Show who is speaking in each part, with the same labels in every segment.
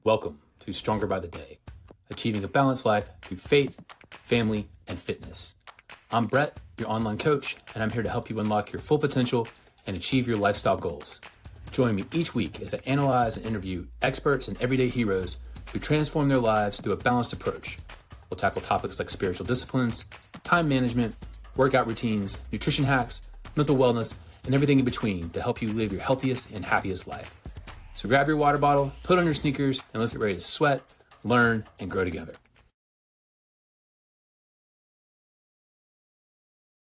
Speaker 1: Welcome to Stronger by the Day, achieving a balanced life through faith, family, and fitness. I'm Brett, your online coach, and I'm here to help you unlock your full potential and achieve your lifestyle goals. Join me each week as I analyze and interview experts and everyday heroes who transform their lives through a balanced approach. We'll tackle topics like spiritual disciplines, time management, workout routines, nutrition hacks, mental wellness, and everything in between to help you live your healthiest and happiest life. So grab your water bottle, put on your sneakers, and let's get ready to sweat, learn, and grow together.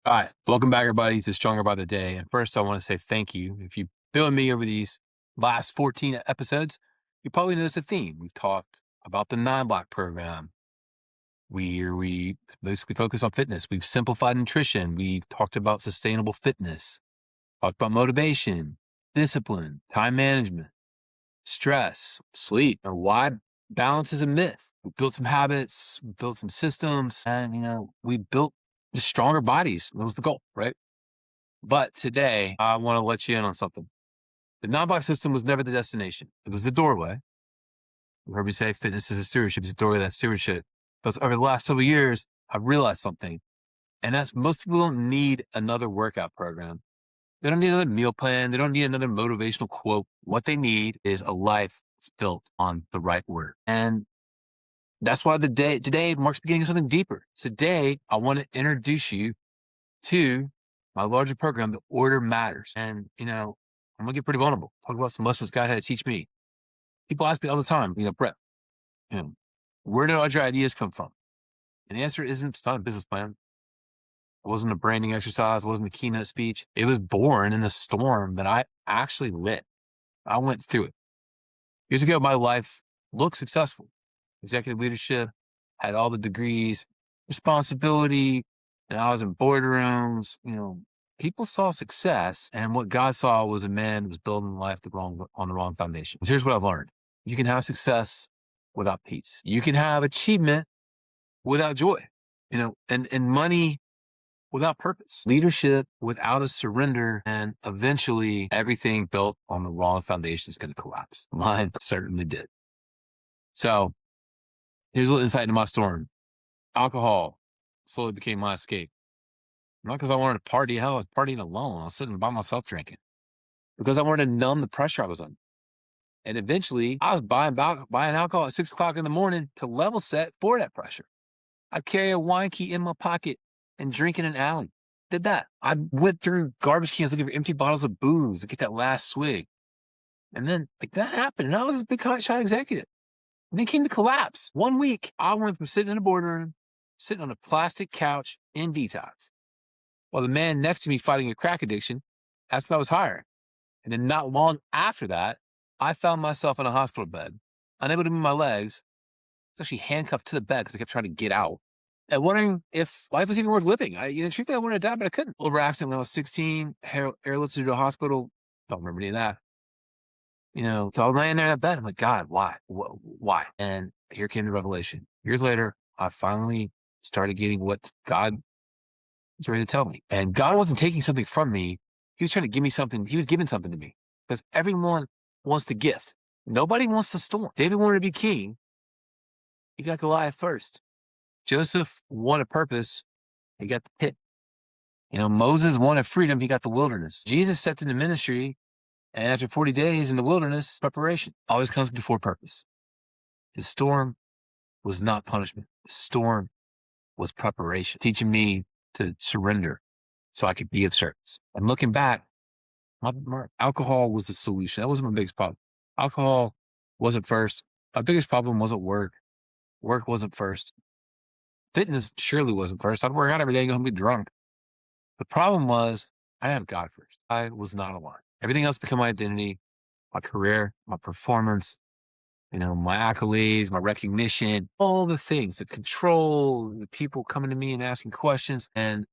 Speaker 1: All right, welcome back, everybody, to Stronger by the Day. And first, I want to say thank you. If you've been with me over these last 14 episodes, you probably noticed a theme. We've talked about the 9-block program. We basically focus on fitness. We've simplified nutrition. We've talked about sustainable fitness, talked about motivation, discipline, time management, stress, sleep, or why balance is a myth. We built some habits, we built some systems, and, we built just stronger bodies. That was the goal, right? But today, I want to let you in on something. The 9-block system was never the destination. It was the doorway. You heard me say fitness is a stewardship. It's a doorway, that stewardship. Because over the last several years, I've realized something. And that's most people don't need another workout program. They don't need another meal plan. They don't need another motivational quote. What they need is a life that's built on the right word. And that's why today marks the beginning of something deeper. Today, I want to introduce you to my larger program, The Order Matters. And, I'm going to get pretty vulnerable. Talk about some lessons God had to teach me. People ask me all the time, Brett, where did all your ideas come from? And the answer isn't, it's not a business plan. It wasn't a branding exercise. It wasn't a keynote speech. It was born in the storm that I actually lit. I went through it. Years ago, my life looked successful. Executive leadership, had all the degrees, responsibility, and I was in boardrooms. People saw success, and what God saw was a man who was building life on the wrong foundation. So here's what I've learned. You can have success without peace. You can have achievement without joy, and money without purpose, leadership without a surrender, and eventually everything built on the wrong foundation is going to collapse. Mine certainly did. So here's a little insight into my storm. Alcohol slowly became my escape. Not because I wanted to party. Hell, I was partying alone. I was sitting by myself drinking because I wanted to numb the pressure I was under. And eventually I was buying alcohol at 6 o'clock in the morning to level set for that pressure. I'd carry a wine key in my pocket and drink in an alley. Did that. I went through garbage cans looking for empty bottles of booze to get that last swig. And then that happened. And I was this big shot executive. And then came to collapse. 1 week, I went from sitting in a boardroom, sitting on a plastic couch in detox, while the man next to me fighting a crack addiction asked if I was hired. And then not long after that, I found myself in a hospital bed, unable to move my legs. I was actually handcuffed to the bed because I kept trying to get out. And wondering if life was even worth living. Truthfully, I wanted to die, but I couldn't. Over accident when I was 16, airlifted to a hospital. Don't remember any of that. So I was laying there in that bed. I'm like, God, why? Why? And here came the revelation. Years later, I finally started getting what God was ready to tell me. And God wasn't taking something from me. He was trying to give me something. He was giving something to me because everyone wants the gift. Nobody wants the storm. David wanted to be king. He got Goliath first. Joseph wanted purpose. He got the pit. Moses wanted freedom. He got the wilderness. Jesus stepped into ministry. And after 40 days in the wilderness, preparation always comes before purpose. The storm was not punishment. The storm was preparation, teaching me to surrender so I could be of service. And looking back, my alcohol was the solution. That wasn't my biggest problem. Alcohol wasn't first. My biggest problem wasn't work. Work wasn't first. Fitness surely wasn't first. I'd work out every day and go home and be drunk. The problem was I had God first. I was not aligned. Everything else became my identity, my career, my performance, my accolades, my recognition, all the things, the control, the people coming to me and asking questions. And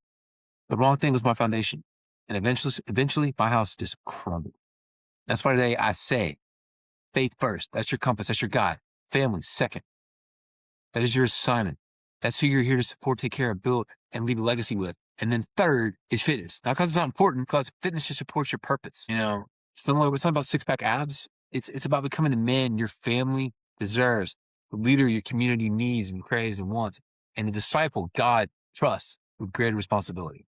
Speaker 1: the wrong thing was my foundation. And eventually my house just crumbled. That's why today I say faith first. That's your compass. That's your guide. Family second. That is your assignment. That's who you're here to support, take care of, build, and leave a legacy with. And then third is fitness. Not because it's not important, because fitness just supports your purpose. It's not about 6-pack abs. It's about becoming the man your family deserves, the leader your community needs and craves and wants, and the disciple God trusts with greater responsibility.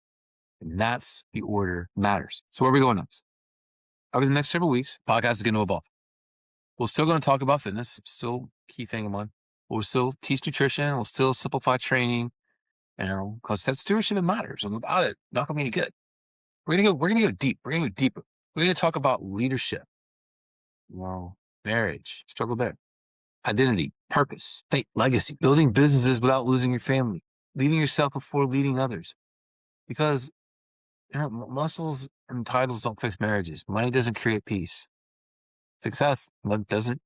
Speaker 1: And that's the order matters. So where are we going next? Over the next several weeks, the podcast is going to evolve. We're still going to talk about fitness, still a key thing of mine. We'll still teach nutrition. We'll still simplify training, because that stewardship, it matters. And without it, not going to be any good. We're going to go deep. We're going to go deeper. We're going to talk about leadership, marriage, struggle there, identity, purpose, faith, legacy, building businesses without losing your family, leading yourself before leading others. Because muscles and titles don't fix marriages. Money doesn't create peace. Success doesn't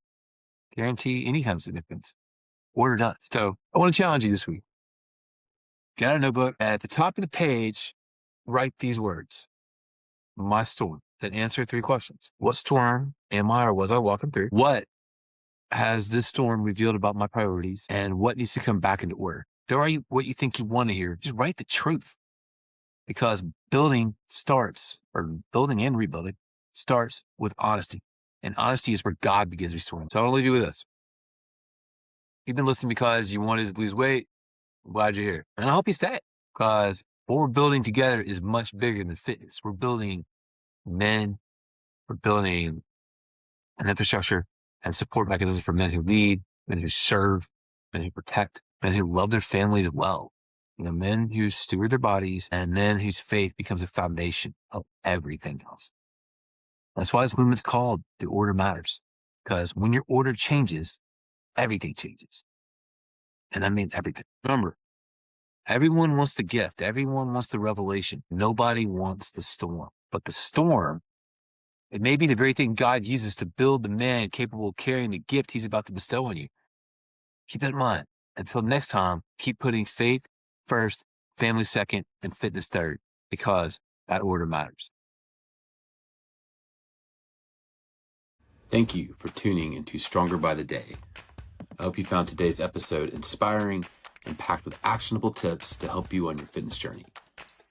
Speaker 1: guarantee any kind of significance. Order does. So I want to challenge you this week. Get out a notebook. At the top of the page, write these words. My storm. That answer 3 questions. What storm am I or was I walking through? What has this storm revealed about my priorities? And what needs to come back into order? Don't write what you think you want to hear. Just write the truth. Because building and rebuilding starts with honesty. And honesty is where God begins restoring. So I want to leave you with this. You've been listening because you wanted to lose weight. I'm glad you're here. And I hope you stay. Because what we're building together is much bigger than fitness. We're building men. We're building an infrastructure and support mechanisms for men who lead, men who serve, men who protect, men who love their families well. Men who steward their bodies, and men whose faith becomes a foundation of everything else. That's why this movement's called The Order Matters. Because when your order changes, everything changes. And I mean everything. Remember, everyone wants the gift. Everyone wants the revelation. Nobody wants the storm. But the storm, it may be the very thing God uses to build the man capable of carrying the gift he's about to bestow on you. Keep that in mind. Until next time, keep putting faith first, family second, and fitness third, because that order matters. Thank you for tuning into Stronger by the Day. I hope you found today's episode inspiring and packed with actionable tips to help you on your fitness journey.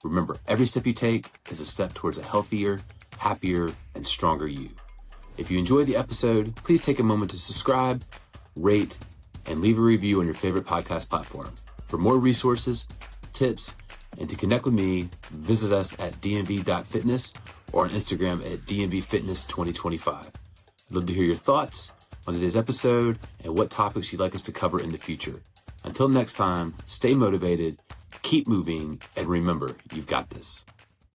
Speaker 1: Remember, every step you take is a step towards a healthier, happier, and stronger you. If you enjoyed the episode, please take a moment to subscribe, rate, and leave a review on your favorite podcast platform. For more resources, tips, and to connect with me, visit us at dnv.fitness or on Instagram at dnvfitness2025. I'd love to hear your thoughts on today's episode and what topics you'd like us to cover in the future. Until next time, stay motivated, keep moving, and remember, you've got this.